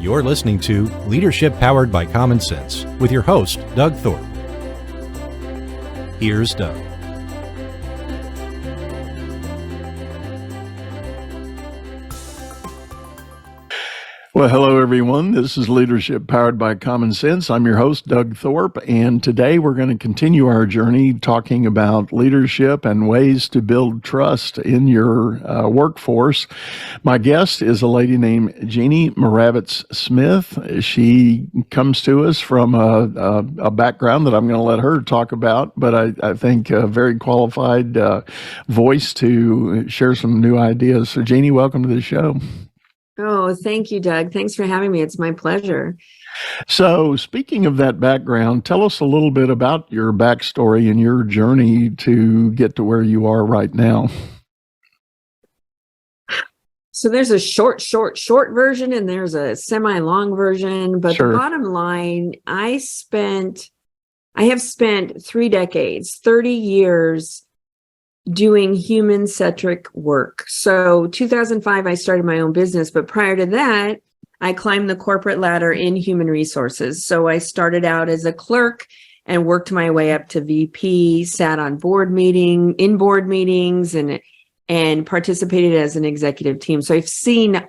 You're listening to Leadership Powered by Common Sense with your host, Doug Thorpe. Here's Doug. Well, hello, everyone. This is Leadership Powered by Common Sense. I'm your host, Doug Thorpe, and today we're going to continue our journey talking about leadership and ways to build trust in your workforce. My guest is a lady named Jeannie Moravits-Smith. She comes to us from a background that I'm going to let her talk about, but I think a very qualified voice to share some new ideas. So, Jeannie, welcome to the show. Oh, thank you, Doug. Thanks for having me. It's my pleasure. So, speaking of that background, tell us a little bit about your backstory and your journey to get to where you are right now. So there's a short version and there's a semi-long version. But Sure. The bottom line, I have spent 3 decades, 30 years doing human-centric work. So 2005, I started my own business, but prior to that, I climbed the corporate ladder in human resources. So I started out as a clerk and worked my way up to VP, sat on board meetings and participated as an executive team. So I've seen,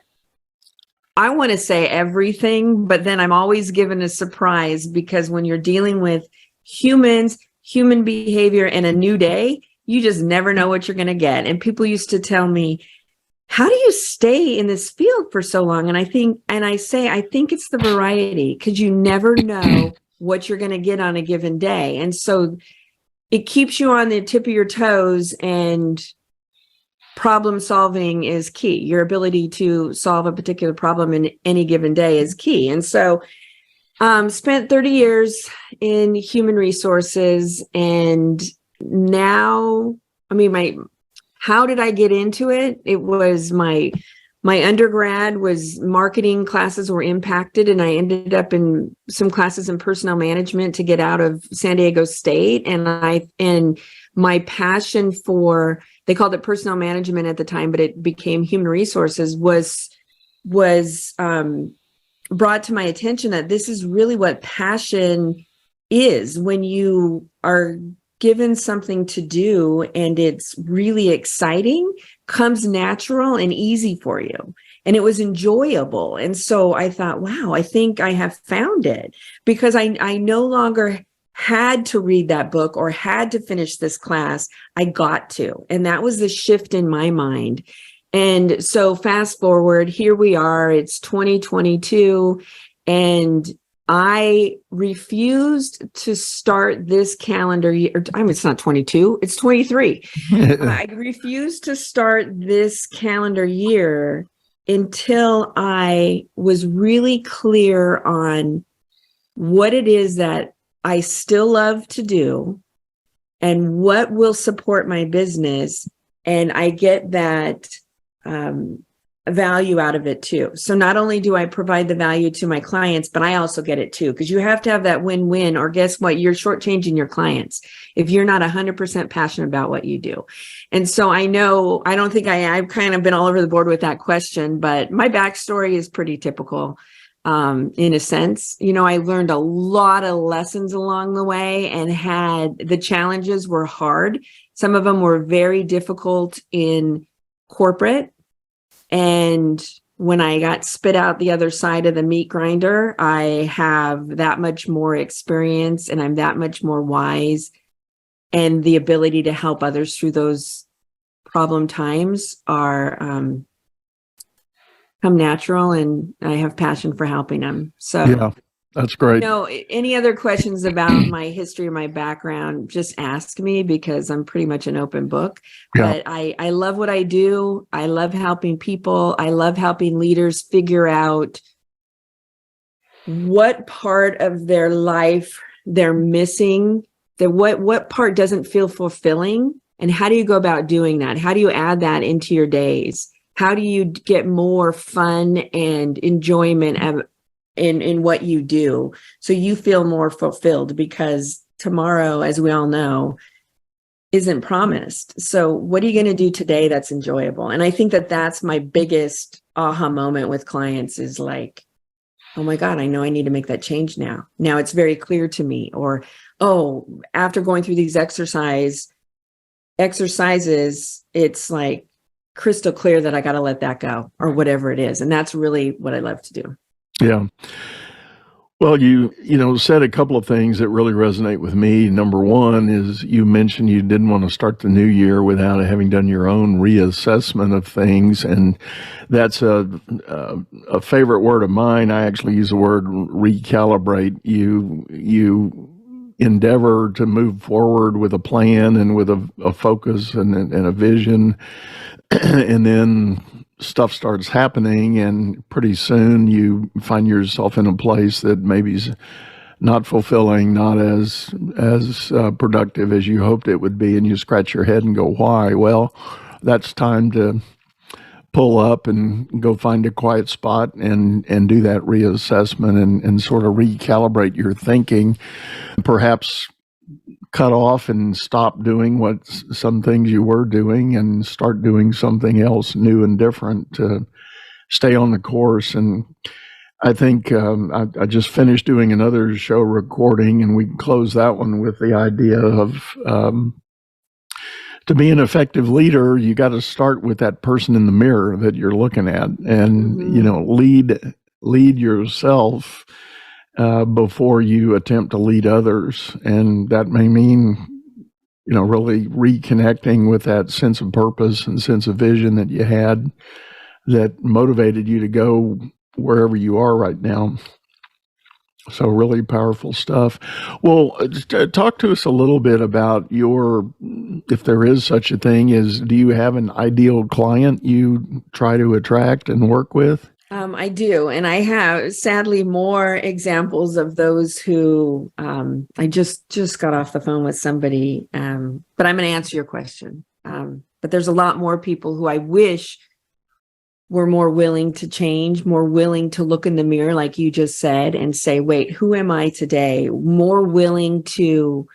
I want to say everything, but then I'm always given a surprise because when you're dealing with humans, human behavior, and a new day, you just never know what you're going to get. And people used to tell me, how do you stay in this field for so long? And I think it's the variety, because you never know what you're going to get on a given day. And so it keeps you on the tip of your toes, and problem solving is key. Your ability to solve a particular problem in any given day is key. And so spent 30 years in human resources, and now, how did I get into it? It was my undergrad was marketing classes were impacted, and I ended up in some classes in personnel management to get out of San Diego State. And my passion for, they called it personnel management at the time, but it became human resources, was brought to my attention that this is really what passion is. When you are given something to do and it's really exciting, comes natural and easy for you. And it was enjoyable. And so I thought, wow, I think I have found it, because I no longer had to read that book or had to finish this class. I got to. And that was the shift in my mind. And so fast forward, here we are, it's 2022, and I refused to start this calendar year. It's not 22, it's 23. I refused to start this calendar year until I was really clear on what it is that I still love to do and what will support my business. And I get that value out of it too. So not only do I provide the value to my clients, but I also get it too, because you have to have that win-win, or guess what? You're shortchanging your clients if you're not 100% passionate about what you do. And so I've kind of been all over the board with that question, but my backstory is pretty typical in a sense. I learned a lot of lessons along the way, and the challenges were hard. Some of them were very difficult in corporate. And when I got spit out the other side of the meat grinder, I have that much more experience, and I'm that much more wise, and the ability to help others through those problem times are come natural, and I have passion for helping them. So yeah, that's great. Any other questions about my history or my background, just ask me, because I'm pretty much an open book. Yeah. But I love what I do. I love helping people. I love helping leaders figure out what part of their life they're missing, what part doesn't feel fulfilling, and how do you go about doing that? How do you add that into your days? How do you get more fun and enjoyment in what you do, so you feel more fulfilled? Because tomorrow, as we all know, isn't promised. So what are you going to do today that's enjoyable? And I think that that's my biggest aha moment with clients, is like, oh my God, I know I need to make that change now. Now it's very clear to me. Or, oh, after going through these exercises, it's like crystal clear that I got to let that go, or whatever it is. And that's really what I love to do. Yeah. Well, you said a couple of things that really resonate with me. Number one is you mentioned you didn't want to start the new year without having done your own reassessment of things, and that's a favorite word of mine. I actually use the word recalibrate. You endeavor to move forward with a plan and with a focus and a vision, and then stuff starts happening, and pretty soon you find yourself in a place that maybe is not fulfilling, not as productive as you hoped it would be, and you scratch your head and go, why? Well, that's time to pull up and go find a quiet spot and do that reassessment and sort of recalibrate your thinking, perhaps cut off and stop doing what some things you were doing and start doing something else new and different to stay on the course. And I think I just finished doing another show recording, and we closed that one with the idea of to be an effective leader, you got to start with that person in the mirror that you're looking at, and lead yourself before you attempt to lead others. And that may mean, really reconnecting with that sense of purpose and sense of vision that you had that motivated you to go wherever you are right now. So really powerful stuff. Well, talk to us a little bit about if there is such a thing, do you have an ideal client you try to attract and work with? I do. And I have, sadly, more examples of those who I just got off the phone with somebody, but I'm going to answer your question. But there's a lot more people who I wish were more willing to change, more willing to look in the mirror, like you just said, and say, wait, who am I today? More willing to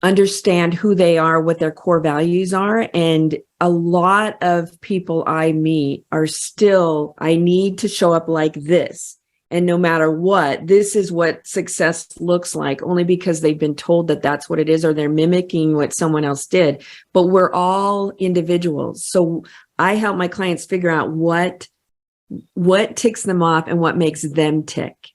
understand who they are, what their core values are. And a lot of people I meet are still, I need to show up like this. And no matter what, this is what success looks like, only because they've been told that that's what it is, or they're mimicking what someone else did. But we're all individuals. So I help my clients figure out what ticks them off and what makes them tick,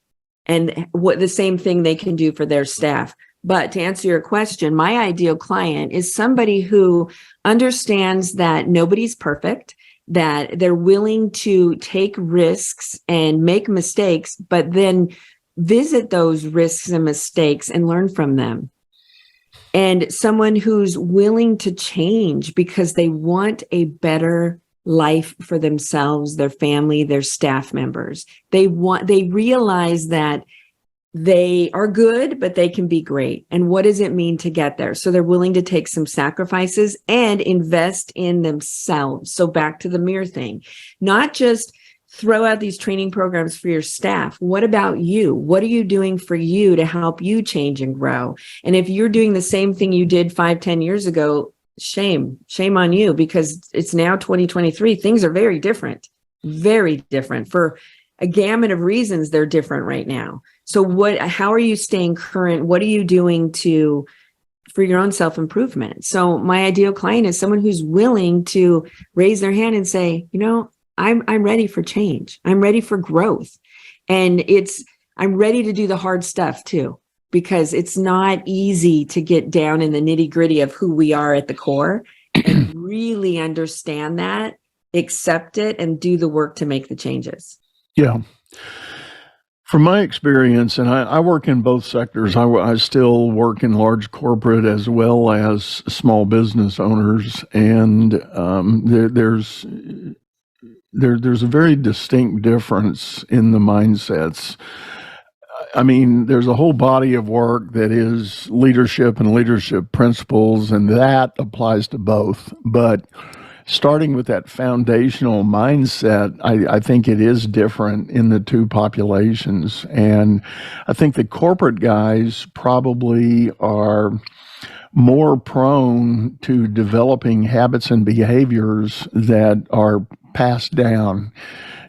and what the same thing they can do for their staff. But to answer your question, my ideal client is somebody who understands that nobody's perfect, that they're willing to take risks and make mistakes, but then visit those risks and mistakes and learn from them. And someone who's willing to change because they want a better life for themselves, their family, their staff members. They realize that they are good, but they can be great. And what does it mean to get there? So they're willing to take some sacrifices and invest in themselves. So back to the mirror thing, not just throw out these training programs for your staff. What about you? What are you doing for you to help you change and grow? And if you're doing the same thing you did 5-10 years ago, shame on you, because it's now 2023. Things are very different for a gamut of reasons. They're different right now. So how are you staying current? What are you doing for your own self-improvement? So my ideal client is someone who's willing to raise their hand and say, I'm ready for change. I'm ready for growth. And I'm ready to do the hard stuff too, because it's not easy to get down in the nitty-gritty of who we are at the core and really understand that, accept it, and do the work to make the changes. Yeah. From my experience, and I work in both sectors, I still work in large corporate as well as small business owners, and there's a very distinct difference in the mindsets. I mean, there's a whole body of work that is leadership and leadership principles, and that applies to both. But starting with that foundational mindset, I think it is different in the two populations. And I think the corporate guys probably are more prone to developing habits and behaviors that are passed down.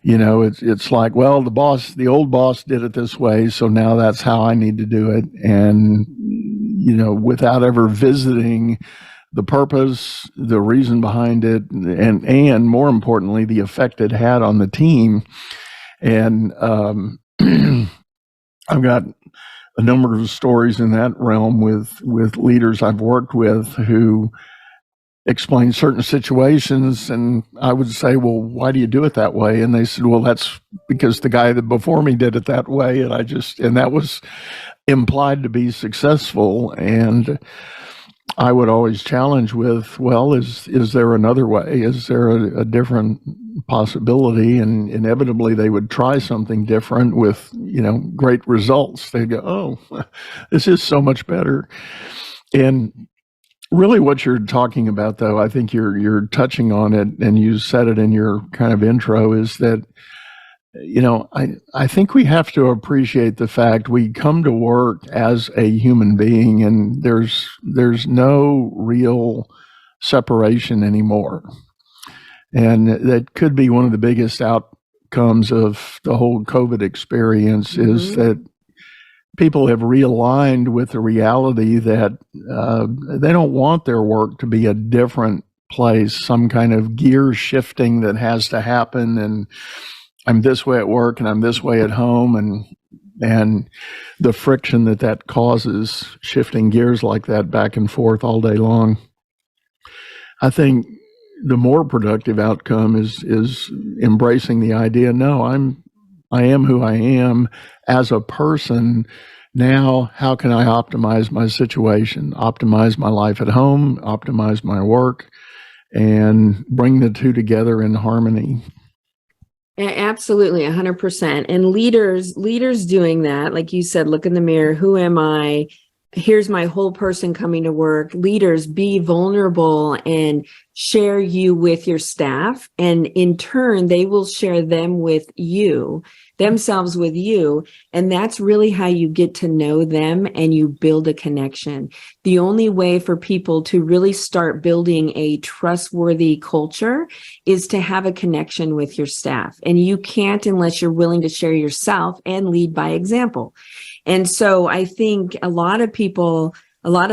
it's like, well, the old boss did it this way, so now that's how I need to do it. And, without ever visiting the purpose, the reason behind it, and more importantly, the effect it had on the team. And I've got a number of stories in that realm with leaders I've worked with who explain certain situations, and I would say, well, why do you do it that way? And they said, well, that's because the guy that before me did it that way, and that was implied to be successful. And I would always challenge with, well, is there another way? Is there a different possibility? And inevitably they would try something different with, great results. They'd go, oh, this is so much better. And really what you're talking about, though, I think you're touching on it, and you said it in your kind of intro, is that, I think we have to appreciate the fact we come to work as a human being, and there's no real separation anymore. And that could be one of the biggest outcomes of the whole COVID experience, is that people have realigned with the reality that they don't want their work to be a different place, some kind of gear shifting that has to happen, and I'm this way at work and I'm this way at home, and the friction that causes, shifting gears like that back and forth all day long. I think the more productive outcome is embracing the idea, no, I am who I am as a person. Now, how can I optimize my situation, optimize my life at home, optimize my work, and bring the two together in harmony? Absolutely, 100%. And leaders doing that, like you said, look in the mirror. Who am I? Here's my whole person coming to work. Leaders, be vulnerable and share you with your staff. And in turn, they will share themselves with you. And that's really how you get to know them and you build a connection. The only way for people to really start building a trustworthy culture is to have a connection with your staff. And you can't unless you're willing to share yourself and lead by example. And so I think a lot of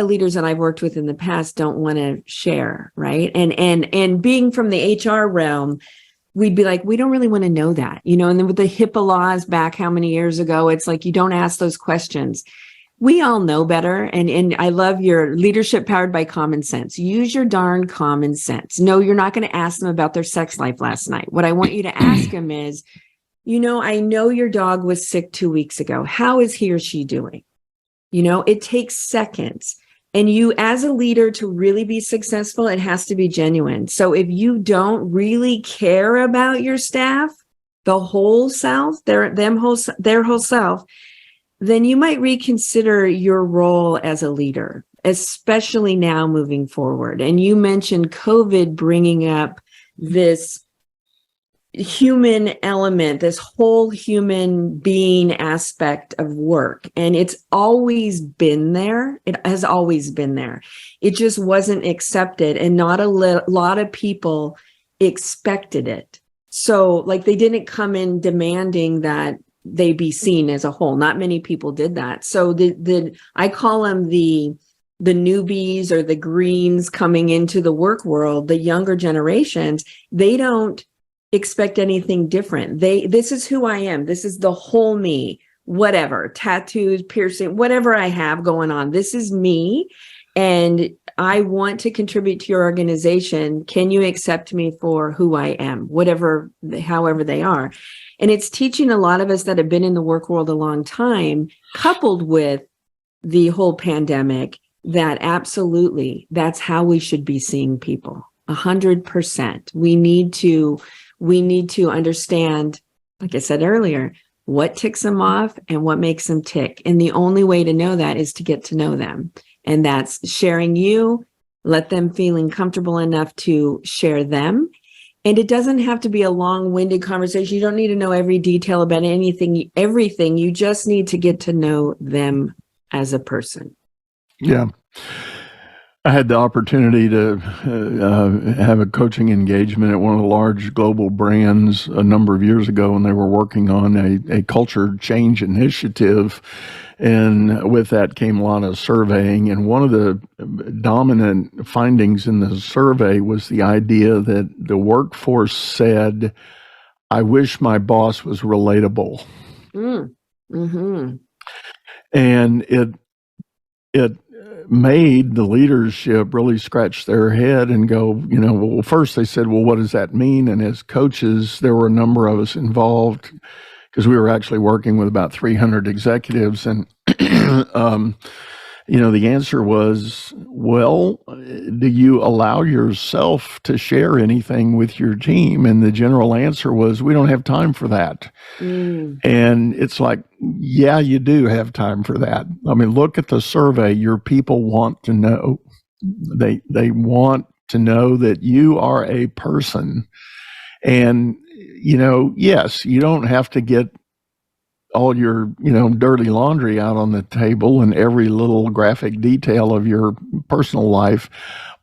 leaders that I've worked with in the past don't want to share, right? And being from the HR realm, we'd be like, we don't really want to know that, and then with the HIPAA laws back how many years ago, it's like, you don't ask those questions. We all know better. And I love your leadership powered by common sense. Use your darn common sense. No, you're not going to ask them about their sex life last night. What I want you to ask them is, I know your dog was sick 2 weeks ago. How is he or she doing? It takes seconds. And you, as a leader, to really be successful, it has to be genuine. So if you don't really care about your staff, the whole self, their whole self, then you might reconsider your role as a leader, especially now moving forward. And you mentioned COVID bringing up this human element, this whole human being aspect of work. And it's always been there. It has always been there. It just wasn't accepted. And not a lot of people expected it. So like they didn't come in demanding that they be seen as a whole. Not many people did that. So I call them the newbies or the greens coming into the work world, the younger generations. They don't expect anything different. This is who I am. This is the whole me, whatever, tattoos, piercing, whatever I have going on. This is me. And I want to contribute to your organization. Can you accept me for who I am, however they are? And it's teaching a lot of us that have been in the work world a long time, coupled with the whole pandemic, that absolutely, that's how we should be seeing people. 100%. We need to understand, like I said earlier, what ticks them off and what makes them tick. And the only way to know that is to get to know them. And that's sharing you, let them feeling comfortable enough to share them. And it doesn't have to be a long-winded conversation. You don't need to know every detail about everything. You just need to get to know them as a person. Yeah. I had the opportunity to have a coaching engagement at one of the large global brands a number of years ago, and they were working on a culture change initiative. And with that came a lot of surveying. And one of the dominant findings in the survey was the idea that the workforce said, I wish my boss was relatable. Mm-hmm. And it made the leadership really scratch their head and go, well, first they said, well, what does that mean? And as coaches, there were a number of us involved because we were actually working with about 300 executives. And, the answer was, well, do you allow yourself to share anything with your team? And the general answer was, we don't have time for that. And it's like, yeah, you do have time for that. I mean, look at the survey. Your people want to know. They want to know that you are a person. And, yes, you don't have to get all your, dirty laundry out on the table and every little graphic detail of your personal life.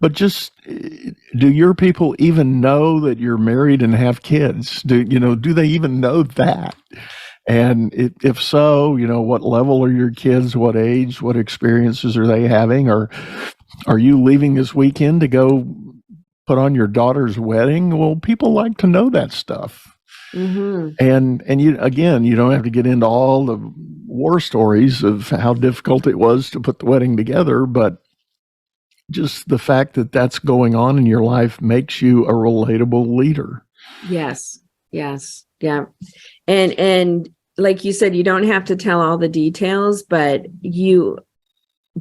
But just, do your people even know that you're married and have kids? Do they even know that? And if so, what level are your kids? What age? What experiences are they having? Or are you leaving this weekend to go put on your daughter's wedding? Well, people like to know that stuff. Mm-hmm. And you don't have to get into all the war stories of how difficult it was to put the wedding together, but just the fact that that's going on in your life makes you a relatable leader. Yes. Yeah. And like you said, you don't have to tell all the details, but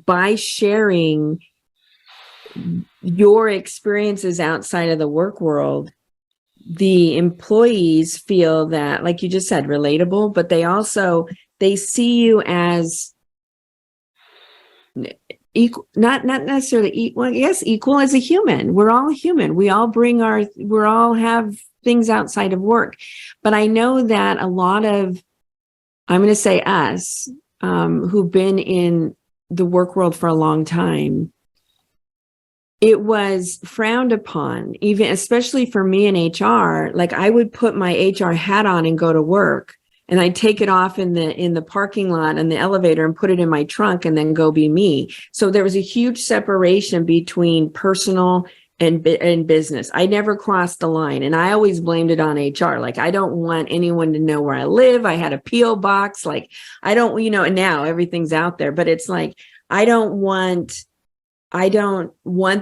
by sharing your experiences outside of the work world, the employees feel that, like you just said, relatable, but they see you as equal, not necessarily equal. Yes, equal as a human. We're all human. We all have things outside of work. But I know that a lot of, I'm going to say us, who've been in the work world for a long time, it was frowned upon, even especially for me in HR. Like, I would put my HR hat on and go to work, and I'd take it off in the parking lot and the elevator and put it in my trunk and then go be me. So there was a huge separation between personal and business. I never crossed the line, and I always blamed it on HR. Like, I don't want anyone to know where I live. I had a PO box. Like, I don't, and now everything's out there, but it's like, I don't want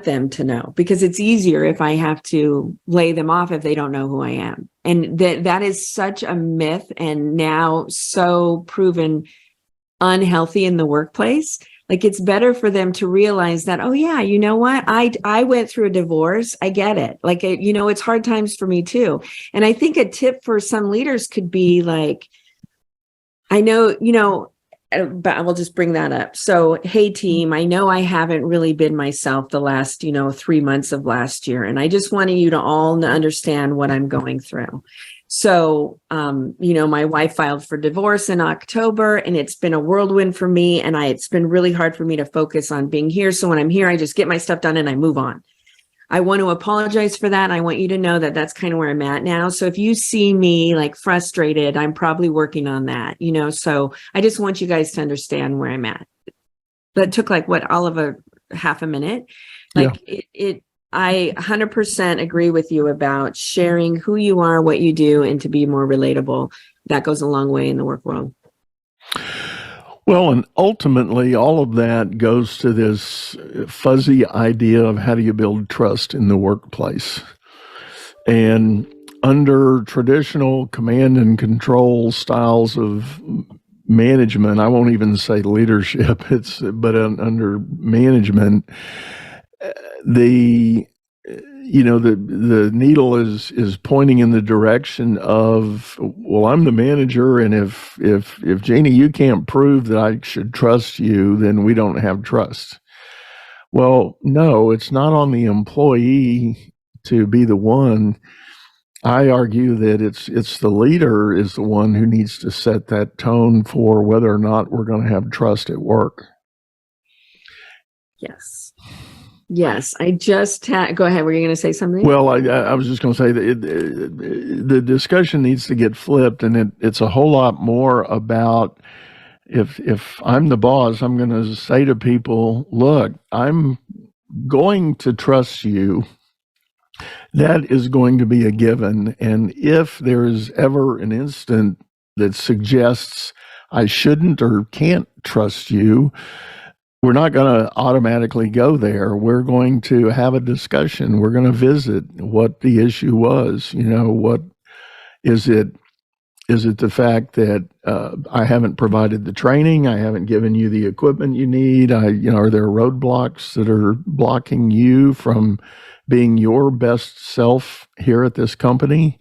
them to know, because it's easier if I have to lay them off if they don't know who I am. And that is such a myth, and now so proven unhealthy in the workplace. Like, it's better for them to realize that, oh yeah, you know what? I went through a divorce. I get it. Like, it's hard times for me too. And I think a tip for some leaders could be like, I know, but I will just bring that up. So, hey team, I know I haven't really been myself the last, 3 months of last year. And I just wanted you to all understand what I'm going through. So, my wife filed for divorce in October, and it's been a whirlwind for me. And it's been really hard for me to focus on being here. So when I'm here, I just get my stuff done and I move on. I want to apologize for that. I want you to know that that's kind of where I'm at now. So if you see me like frustrated, I'm probably working on that, so I just want you guys to understand where I'm at. That took all of a half a minute. I 100% agree with you about sharing who you are, what you do, and to be more relatable. That goes a long way in the work world. Well, and ultimately, all of that goes to this fuzzy idea of how do you build trust in the workplace. And under traditional command and control styles of management, I won't even say leadership, but under management, the needle is pointing in the direction of, well, I'm the manager, and if Janie, you can't prove that I should trust you, then we don't have trust. Well, no, it's not on the employee to be the one. I argue that it's the leader is the one who needs to set that tone for whether or not we're going to have trust at work. Yes. Yes, I just go ahead. Were you going to say something? Well, I was just going to say that the discussion needs to get flipped, and it's a whole lot more about if I'm the boss, I'm going to say to people, look, I'm going to trust you. That is going to be a given. And if there is ever an instant that suggests I shouldn't or can't trust you, we're not going to automatically go there. We're going to have a discussion. We're going to visit what the issue was. What is it? Is it the fact that I haven't provided the training? I haven't given you the equipment you need? Are there roadblocks that are blocking you from being your best self here at this company?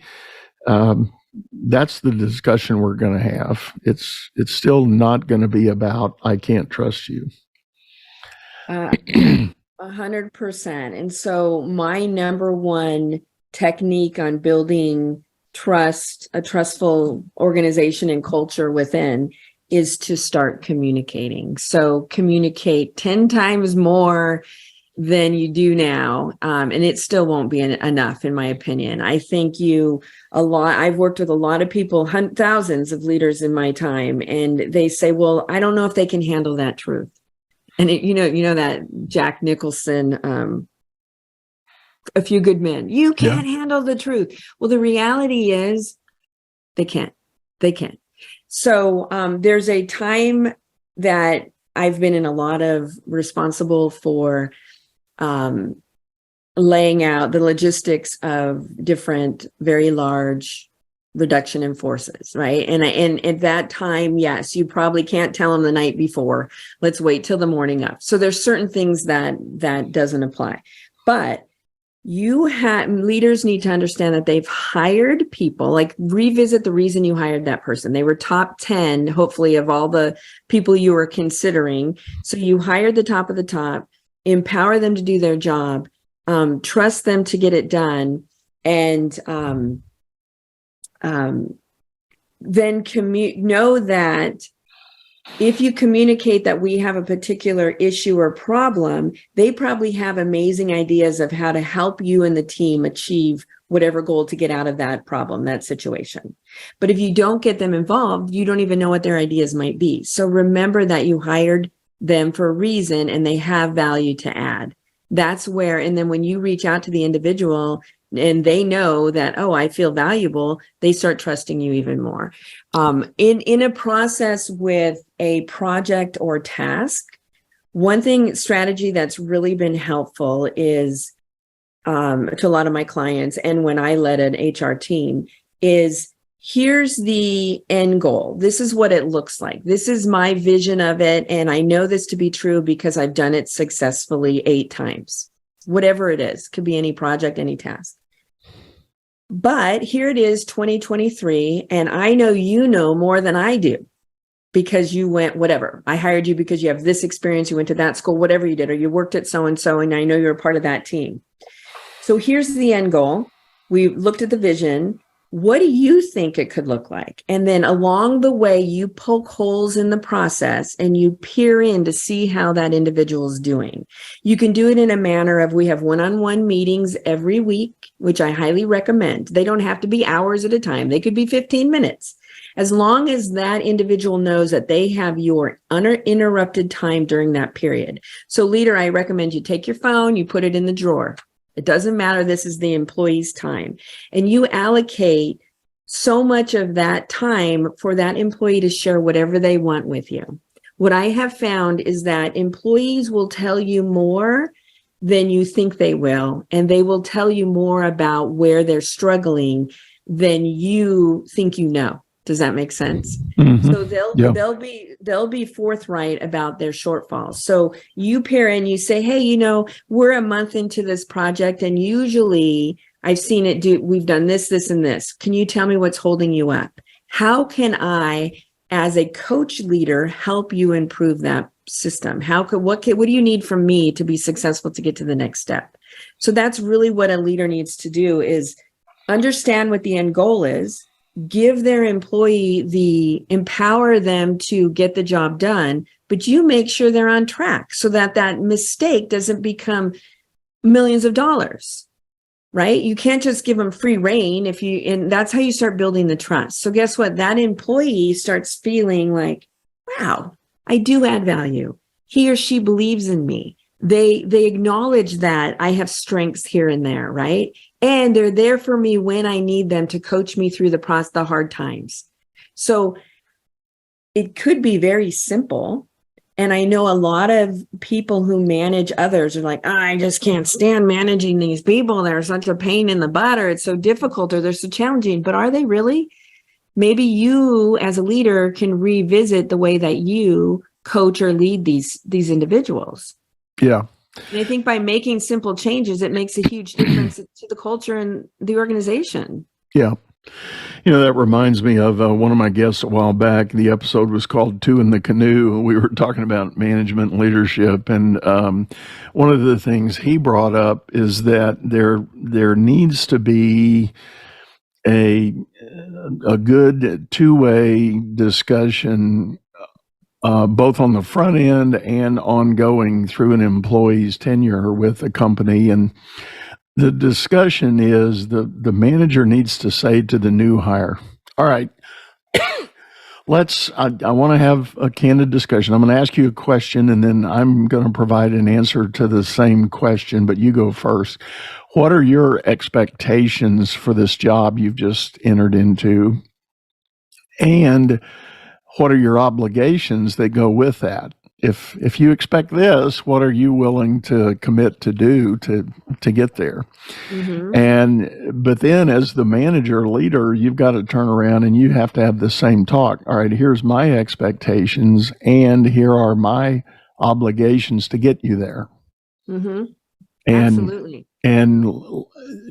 That's the discussion we're going to have. It's still not going to be about I can't trust you. 100%. And so my number one technique on building trust, a trustful organization and culture within, is to start communicating. So communicate 10 times more than you do now. And it still won't be enough, in my opinion. I think I've worked with a lot of people, thousands of leaders in my time, and they say, well, I don't know if they can handle that truth. And you know that Jack Nicholson, A Few Good Men, you can't handle the truth. Well, the reality is they can't. So there's a time that I've been in a lot of responsible for laying out the logistics of different, very large reduction in forces, right? And at that time, yes, you probably can't tell them the night before. Let's wait till the morning up. So there's certain things that doesn't apply. But leaders need to understand that they've hired people, like revisit the reason you hired that person. They were top 10, hopefully, of all the people you were considering. So you hired the top of the top, empower them to do their job, trust them to get it done, and then know that if you communicate that we have a particular issue or problem, they probably have amazing ideas of how to help you and the team achieve whatever goal to get out of that problem, that situation. But if you don't get them involved, you don't even know what their ideas might be. So remember that you hired them for a reason and they have value to add. That's where, and then when you reach out to the individual and they know that, oh, I feel valuable, they start trusting you even more. In a process with a project or task, one strategy that's really been helpful is to a lot of my clients, and when I led an HR team, is here's the end goal. This is what it looks like. This is my vision of it. And I know this to be true because I've done it successfully 8 times, whatever it is. Could be any project, any task. But here it is, 2023, and I know you know more than I do because you went, whatever. I hired you because you have this experience, you went to that school, whatever you did, or you worked at so-and-so, and I know you're a part of that team. So here's the end goal. We looked at the vision. What do you think it could look like? And then along the way, you poke holes in the process and you peer in to see how that individual is doing. You can do it in a manner of, we have one-on-one meetings every week, which I highly recommend. They don't have to be hours at a time. They could be 15 minutes. As long as that individual knows that they have your uninterrupted time during that period. So leader, I recommend you take your phone, you put it in the drawer. It doesn't matter. This is the employee's time. And you allocate so much of that time for that employee to share whatever they want with you. What I have found is that employees will tell you more than you think they will. And they will tell you more about where they're struggling than you think you know. Does that make sense? Mm-hmm. So they'll be forthright about their shortfalls. So you pair in, you say, hey, we're a month into this project, and usually I've seen it we've done this, this, and this. Can you tell me what's holding you up? How can I, as a coach leader, help you improve that system? What do you need from me to be successful to get to the next step? So that's really what a leader needs to do, is understand what the end goal is. Give their employee empower them to get the job done, but you make sure they're on track so that mistake doesn't become millions of dollars, right? You can't just give them free reign and that's how you start building the trust. So guess what? That employee starts feeling like, wow, I do add value. He or she believes in me. They acknowledge that I have strengths here and there, right? And they're there for me when I need them to coach me through the hard times. So it could be very simple. And I know a lot of people who manage others are like, I just can't stand managing these people. They're such a pain in the butt, or it's so difficult, or they're so challenging. But are they really? Maybe you as a leader can revisit the way that you coach or lead these individuals. Yeah. And I think by making simple changes, it makes a huge difference to the culture and the organization. Yeah. That reminds me of one of my guests a while back. The episode was called Two in the Canoe. We were talking about management and leadership. And one of the things he brought up is that there needs to be a good two-way discussion, both on the front end and ongoing through an employee's tenure with the company. And the discussion is the manager needs to say to the new hire, all right, I want to have a candid discussion. I'm going to ask you a question, and then I'm going to provide an answer to the same question, but you go first. What are your expectations for this job you've just entered into? And what are your obligations that go with that? If you expect this, what are you willing to commit to do to get there? Mm-hmm. But then as the manager or leader, you've got to turn around and you have to have the same talk. All right, here's my expectations, and here are my obligations to get you there. Mm-hmm. Absolutely. And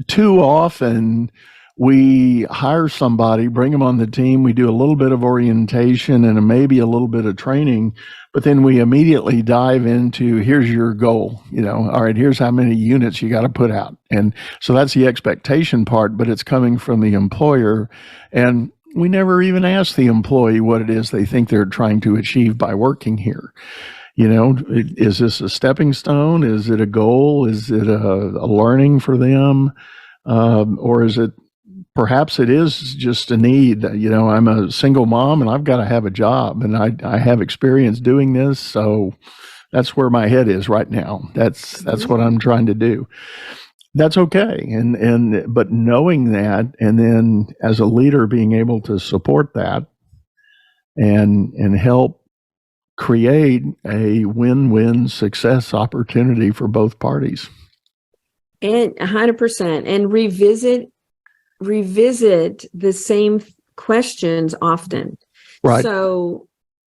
too often we hire somebody, bring them on the team, we do a little bit of orientation and maybe a little bit of training, but then we immediately dive into, here's your goal, all right, here's how many units you got to put out. And so that's the expectation part, but it's coming from the employer. And we never even ask the employee what it is they think they're trying to achieve by working here. Is this a stepping stone? Is it a goal? Is it a learning for them? Or is it, perhaps it is just a need? I'm a single mom and I've got to have a job, and I have experience doing this. So that's where my head is right now. That's what I'm trying to do. That's okay. But knowing that, and then as a leader being able to support that and help create a win-win success opportunity for both parties. And 100%. And revisit the same questions often. Right. So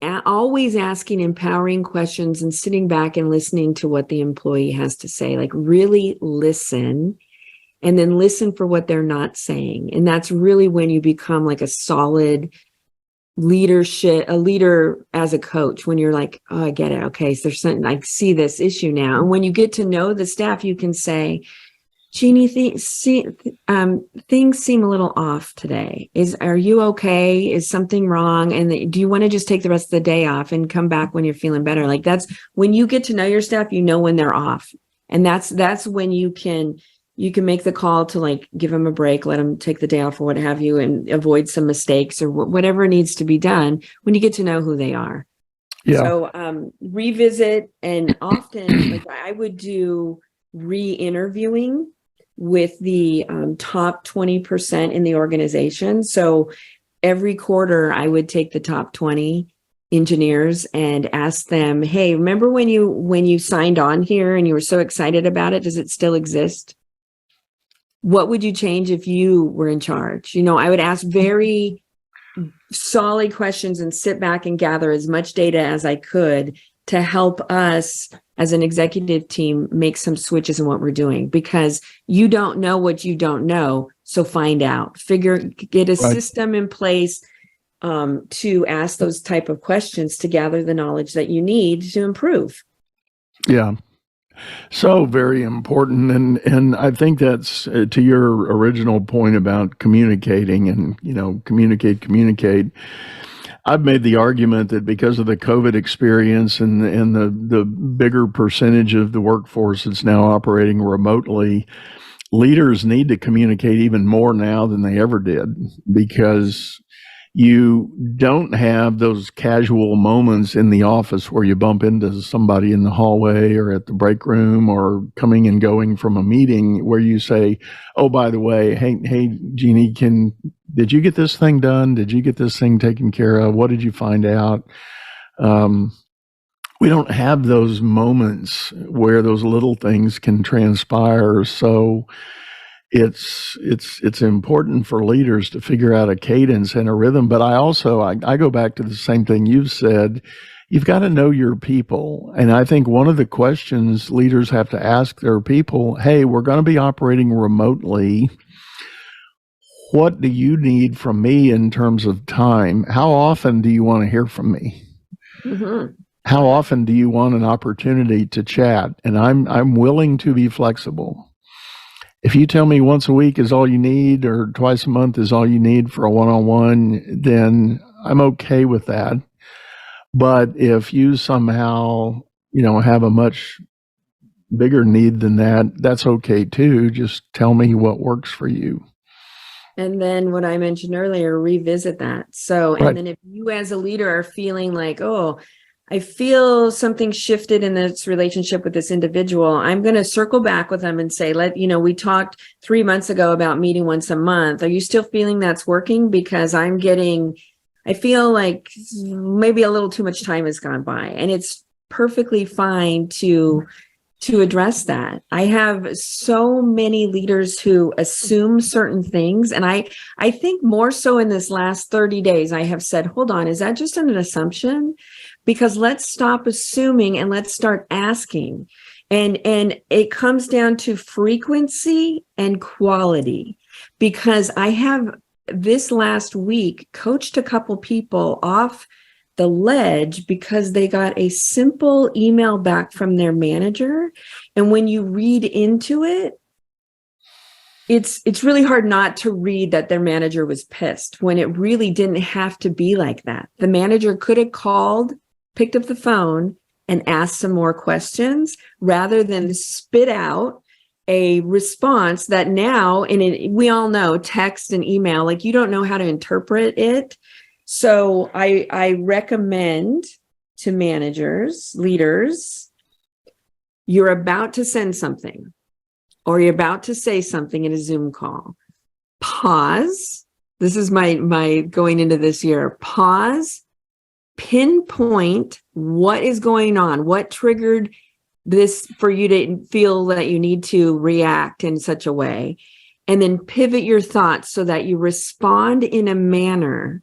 always asking empowering questions and sitting back and listening to what the employee has to say, like really listen, and then listen for what they're not saying. And that's really when you become like a solid leader as a coach, when you're like, oh, I get it. Okay. So there's something, I see this issue now. And when you get to know the staff, you can say, Jeannie, things seem a little off today. Are you okay? Is something wrong? And do you want to just take the rest of the day off and come back when you're feeling better? Like, that's when you get to know your staff, when they're off. And that's when you can make the call to like give them a break, let them take the day off or what have you, and avoid some mistakes or whatever needs to be done when you get to know who they are. Yeah. So revisit, and often like I would do re-interviewing with the top 20% in the organization. So every quarter I would take the top 20 engineers and ask them, hey, remember when you signed on here and you were so excited about it? Does it still exist? What would you change if you were in charge? I would ask very solid questions and sit back and gather as much data as I could to help us as an executive team make some switches in what we're doing, because you don't know what you don't know. So find out, get a system in place to ask those type of questions to gather the knowledge that you need to improve. Yeah. So very important. And I think that's to your original point about communicating and, communicate. I've made the argument that because of the COVID experience and the bigger percentage of the workforce that's now operating remotely, leaders need to communicate even more now than they ever did, because you don't have those casual moments in the office where you bump into somebody in the hallway or at the break room or coming and going from a meeting where you say, oh, by the way, hey, Jeannie, did you get this thing done? Did you get this thing taken care of? What did you find out? We don't have those moments where those little things can transpire. So it's important for leaders to figure out a cadence and a rhythm. But I go back to the same thing you've said. You've got to know your people. And I think one of the questions leaders have to ask their people, hey, we're going to be operating remotely. What do you need from me in terms of time? How often do you want to hear from me? Mm-hmm. How often do you want an opportunity to chat? And I'm willing to be flexible. If you tell me once a week is all you need or twice a month is all you need for a one-on-one, then I'm okay with that. But if you somehow, have a much bigger need than that, that's okay too. Just tell me what works for you. And then what I mentioned earlier, revisit that. So, and then if you as a leader are feeling like, oh, I feel something shifted in this relationship with this individual, I'm going to circle back with them and say, we talked 3 months ago about meeting once a month. Are you still feeling that's working? Because I feel like maybe a little too much time has gone by, and it's perfectly fine to address that. I have so many leaders who assume certain things. And I think more so in this last 30 days, I have said, hold on, is that just an assumption? Because let's stop assuming and let's start asking. And it comes down to frequency and quality, because I have this last week coached a couple people off the ledge because they got a simple email back from their manager. And when you read into it, it's really hard not to read that their manager was pissed when it really didn't have to be like that. The manager could have called, picked up the phone, and asked some more questions rather than spit out a response that now, we all know text and email, like you don't know how to interpret it. So I recommend to managers, leaders, you're about to send something or you're about to say something in a Zoom call. Pause. This is my going into this year. Pause, pinpoint what is going on, what triggered this for you to feel that you need to react in such a way, and then pivot your thoughts so that you respond in a manner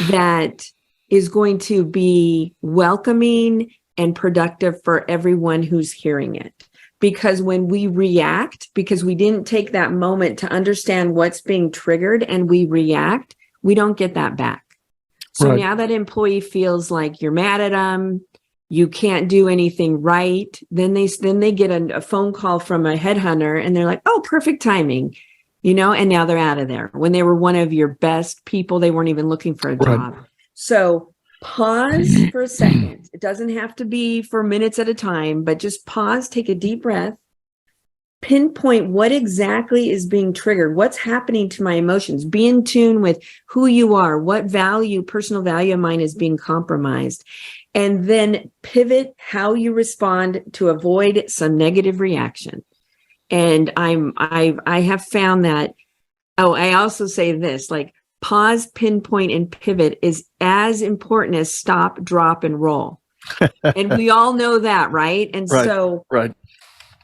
that is going to be welcoming and productive for everyone who's hearing it. Because when we react, because we didn't take that moment to understand what's being triggered and we react, we don't get that back. So now that employee feels like you're mad at them, you can't do anything right, then they get a phone call from a headhunter and they're like, oh, perfect timing. And now they're out of there. When they were one of your best people, they weren't even looking for a job. So pause for a second. It doesn't have to be for minutes at a time, but just pause, take a deep breath, pinpoint what exactly is being triggered, what's happening to my emotions, be in tune with who you are, what personal value of mine is being compromised, and then pivot how you respond to avoid some negative reaction. And I have found that, I also say this, like pause, pinpoint, and pivot is as important as stop, drop, and roll. And we all know that, right? And so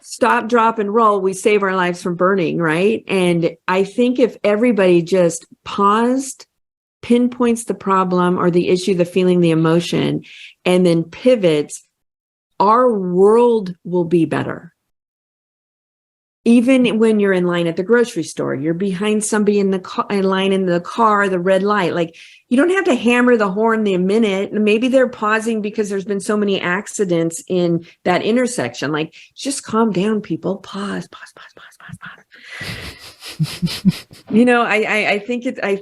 stop, drop, and roll, we save our lives from burning, right? And I think if everybody just paused, pinpoints the problem or the issue, the feeling, the emotion, and then pivots, our world will be better. Even when you're in line at the grocery store, you're behind somebody in line in the car, the red light, like you don't have to hammer the horn the minute. Maybe they're pausing because there's been so many accidents in that intersection. Like just calm down, people. Pause. I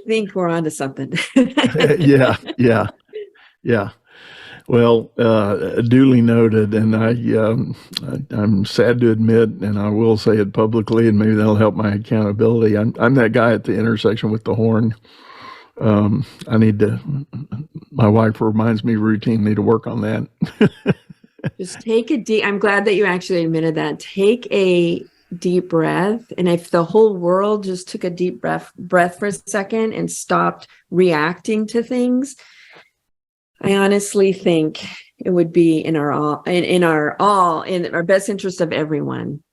think we're onto something. Yeah. Well, duly noted, and I'm sad to admit, and I will say it publicly, and maybe that'll help my accountability. I'm that guy at the intersection with the horn. I need to. My wife reminds me routinely to work on that. Just take a deep. I'm glad that you actually admitted that. Take a deep breath, and if the whole world just took a deep breath for a second and stopped reacting to things, I honestly think it would be in our best interest of everyone.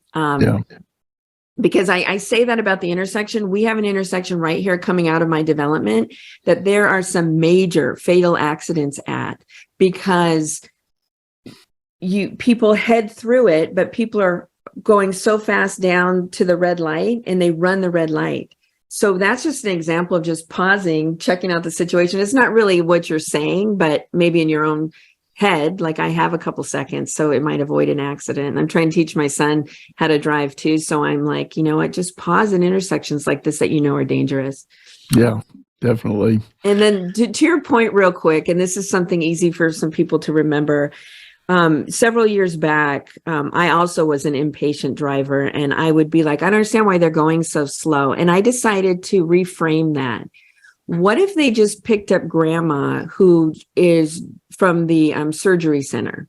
Because I say that about the intersection. We have an intersection right here coming out of my development that there are some major fatal accidents at, because people head through it, but people are going so fast down to the red light and they run the red light. So that's just an example of just pausing, checking out the situation. It's not really what you're saying, but maybe in your own head, like I have a couple seconds, so it might avoid an accident. I'm trying to teach my son how to drive too. So I'm like, you know what, just pause in intersections like this that you know are dangerous. Yeah, definitely. And then to your point real quick, and this is something easy for some people to remember. Several years back, I also was an impatient driver, and I would be like, I don't understand why they're going so slow. And I decided to reframe that. What if they just picked up grandma who is from the surgery center,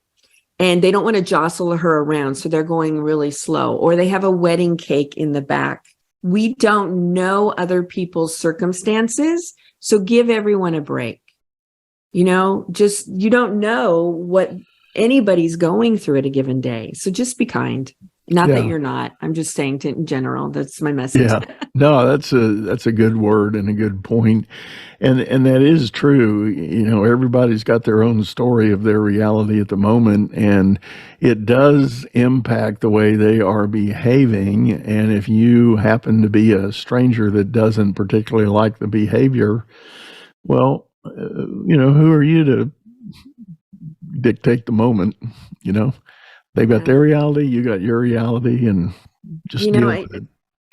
and they don't want to jostle her around, so they're going really slow, or they have a wedding cake in the back. We don't know other people's circumstances, so give everyone a break. You don't know what anybody's going through at a given day. So just be kind. Not that you're not. I'm just saying in general. That's my message. Yeah. No, that's a good word and a good point. And that is true. Everybody's got their own story of their reality at the moment, and it does impact the way they are behaving. And if you happen to be a stranger that doesn't particularly like the behavior, well, who are you to dictate the moment? They've got their reality, you got your reality, and just deal with it.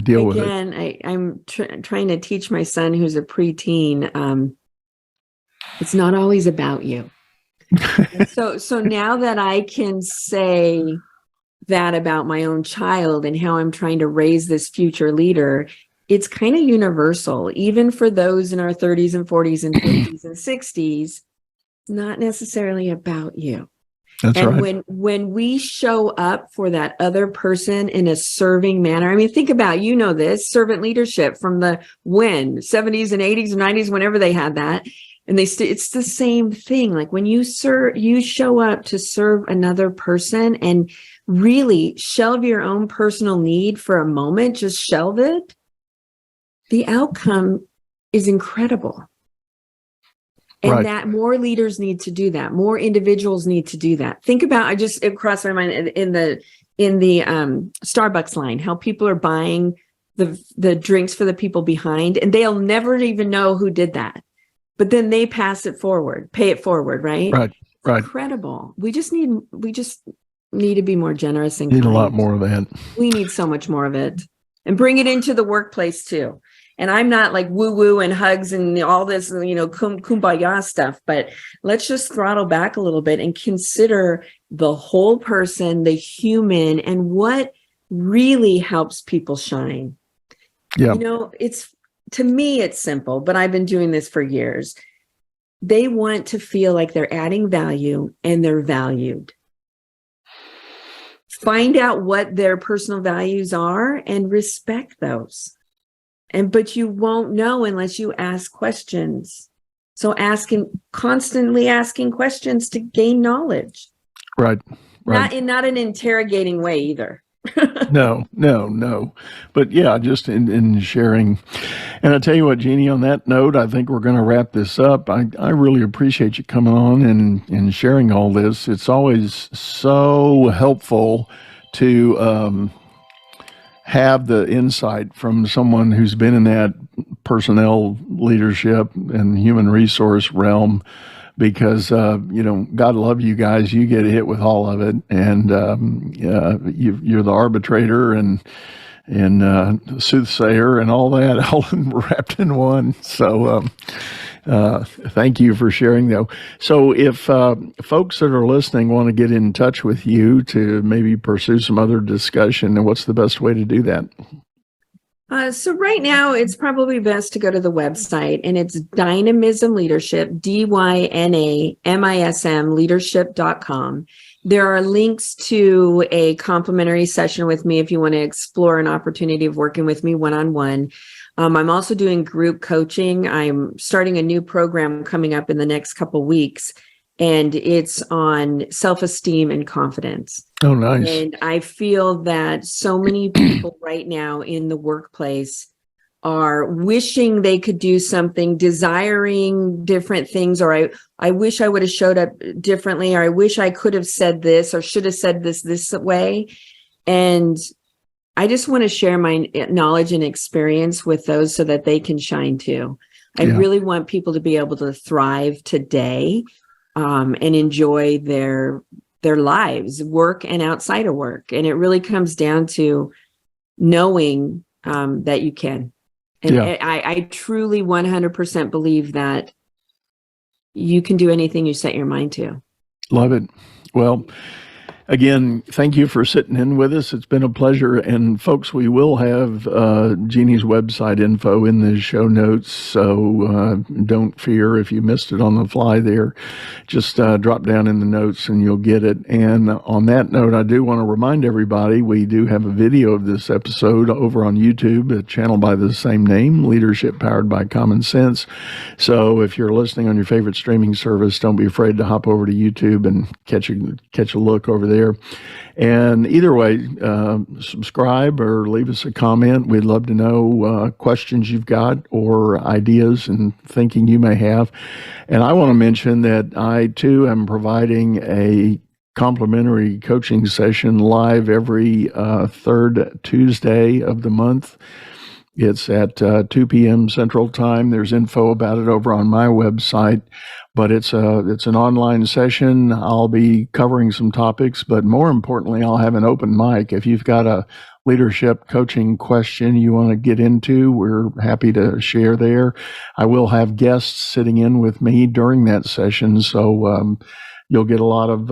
Deal with it. Again, I'm trying to teach my son, who's a preteen. It's not always about you. So now that I can say that about my own child and how I'm trying to raise this future leader, it's kind of universal, even for those in our 30s and 40s and 50s and 60s. It's not necessarily about you. That's right. And when we show up for that other person in a serving manner, I mean, think about, this servant leadership from the 70s and 80s and 90s, whenever they had that. And it's the same thing. Like when you show up to serve another person and really shelve your own personal need for a moment, just shelve it. The outcome is incredible. And that more leaders need to do that. More individuals need to do that. Think about, it crossed my mind in the Starbucks line, how people are buying the drinks for the people behind, and they'll never even know who did that. But then they pay it forward, right? Right. Incredible. We just need to be more generous and need kind. A lot more of that. We need so much more of it, and bring it into the workplace too. And I'm not like woo-woo and hugs and all this, kumbaya stuff, but let's just throttle back a little bit and consider the whole person, the human, and what really helps people shine. Yeah. To me, it's simple, but I've been doing this for years. They want to feel like they're adding value and they're valued. Find out what their personal values are and respect those. But you won't know unless you ask questions. So constantly asking questions to gain knowledge. Right. Not in an interrogating way either. No. But yeah, just in sharing. And I tell you what, Jeannie, on that note, I think we're going to wrap this up. I really appreciate you coming on and sharing all this. It's always so helpful to have the insight from someone who's been in that personnel leadership and human resource realm, because God love you guys. You get hit with all of it, and you're the arbitrator, and soothsayer and all that, all wrapped in one. So thank you for sharing, though. So if folks that are listening want to get in touch with you to maybe pursue some other discussion, and what's the best way to do that? So right now, it's probably best to go to the website, and it's Dynamism Leadership, DYNAMISM leadership.com. There are links to a complimentary session with me if you want to explore an opportunity of working with me one-on-one. I'm also doing group coaching. I'm starting a new program coming up in the next couple weeks, and it's on self-esteem and confidence. Oh, nice. And I feel that so many people right now in the workplace are wishing they could do something, desiring different things, or I wish I would have showed up differently, or I wish I could have said this or should have said this way. And I just want to share my knowledge and experience with those so that they can shine too. I really want people to be able to thrive today and enjoy their lives, work and outside of work. And it really comes down to knowing that you can. And I truly 100% believe that you can do anything you set your mind to. Love it. Well, again, thank you for sitting in with us. It's been a pleasure. And folks, we will have Jeannie's website info in the show notes. So don't fear if you missed it on the fly there. Just drop down in the notes and you'll get it. And on that note, I do want to remind everybody, we do have a video of this episode over on YouTube, a channel by the same name, Leadership Powered by Common Sense. So if you're listening on your favorite streaming service, don't be afraid to hop over to YouTube and catch a look over there. And either way, subscribe or leave us a comment. We'd love to know questions you've got or ideas and thinking you may have. And I want to mention that I too am providing a complimentary coaching session live every third Tuesday of the month. It's at 2 p.m. Central Time. There's info about it over on my website. But it's an online session. I'll be covering some topics, but more importantly, I'll have an open mic. If you've got a leadership coaching question you want to get into, we're happy to share there. I will have guests sitting in with me during that session, so you'll get a lot of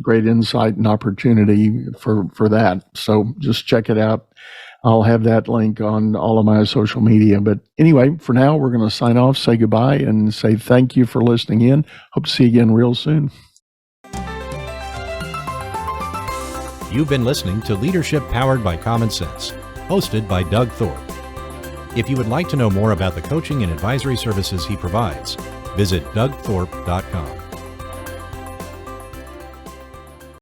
great insight and opportunity for that. So just check it out. I'll have that link on all of my social media. But anyway, for now, we're going to sign off, say goodbye, and say thank you for listening in. Hope to see you again real soon. You've been listening to Leadership Powered by Common Sense, hosted by Doug Thorpe. If you would like to know more about the coaching and advisory services he provides, visit dougthorpe.com.